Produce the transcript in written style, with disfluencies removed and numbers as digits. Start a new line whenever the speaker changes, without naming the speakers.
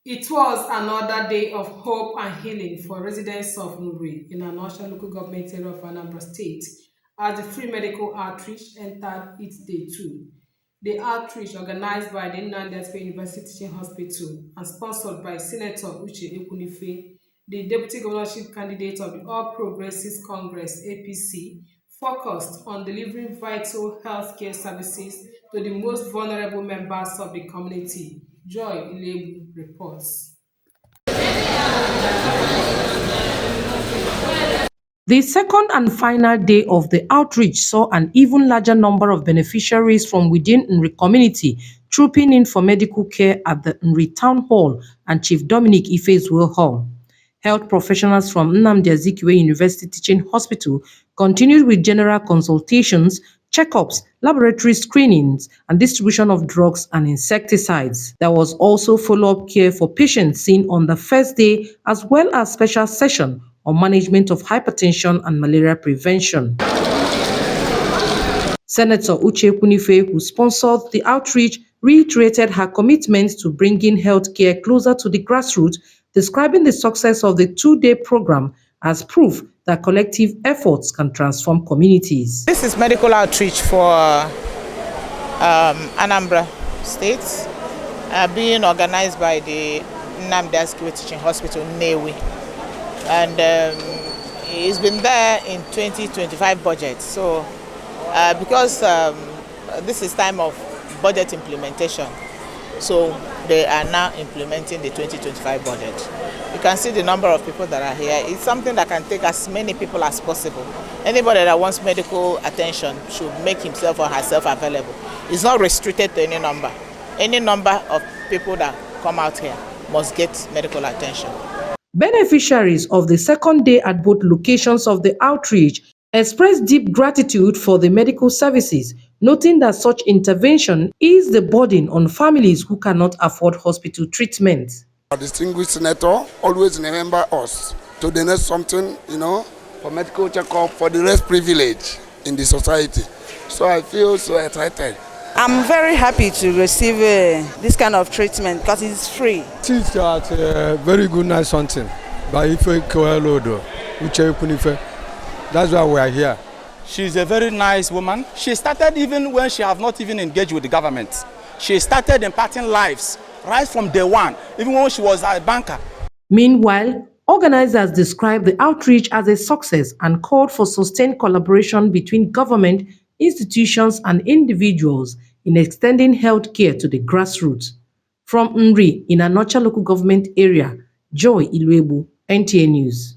It was another day of hope and healing for residents of Nri Anaocha local government area of Anambra State as the free medical outreach entered its day two. The outreach, organized by the Nri University Teaching Hospital and sponsored by Senator Uche Ekwunife, the deputy governorship candidate of the All Progressives Congress (APC), focused on delivering vital healthcare services to the most vulnerable members of the community. Joy Ilebu reports.
The second and final day of the outreach saw an even larger number of beneficiaries from within Nri community trooping in for medical care at the Nri Town Hall and Chief Dominic Ifezue Hall. Health professionals from Nnamdi Azikiwe University Teaching Hospital continued with general consultations, checkups, laboratory screenings, and distribution of drugs and insecticides. There was also follow-up care for patients seen on the first day, as well as special session on management of hypertension and malaria prevention. Senator Uche Ekwunife, who sponsored the outreach, reiterated her commitment to bringing healthcare closer to the grassroots, describing the success of the two-day program as proof that collective efforts can transform communities.
This is medical outreach for Anambra State, being organized by the Nnamdi Azikiwe Teaching Hospital, Nnewi. And it's been there in 2025 budget. So because this is time of budget implementation, so they are now implementing the 2025 budget. You can see the number of people that are here. It's something that can take as many people as possible. Anybody that wants medical attention should make himself or herself available. It's not restricted to any number. Any number of people that come out here must get medical attention.
Beneficiaries of the second day at both locations of the outreach expressed deep gratitude for the medical services, noting that such intervention is the burden on families who cannot afford hospital treatment.
Our distinguished senator always remember us to donate something, for medical checkup for the less privileged in the society. So I feel so excited.
I'm very happy to receive this kind of treatment because it's free.
It's a very good night something by Uche Ekwunife. That's why we are here.
She's a very nice woman. She started even when she have not even engaged with the government. She started impacting lives right from day one, even when she was a banker.
Meanwhile, organizers described the outreach as a success and called for sustained collaboration between government, institutions, and individuals in extending health care to the grassroots. From Nri Anaocha local government area, Joy Ilebu, NTA News.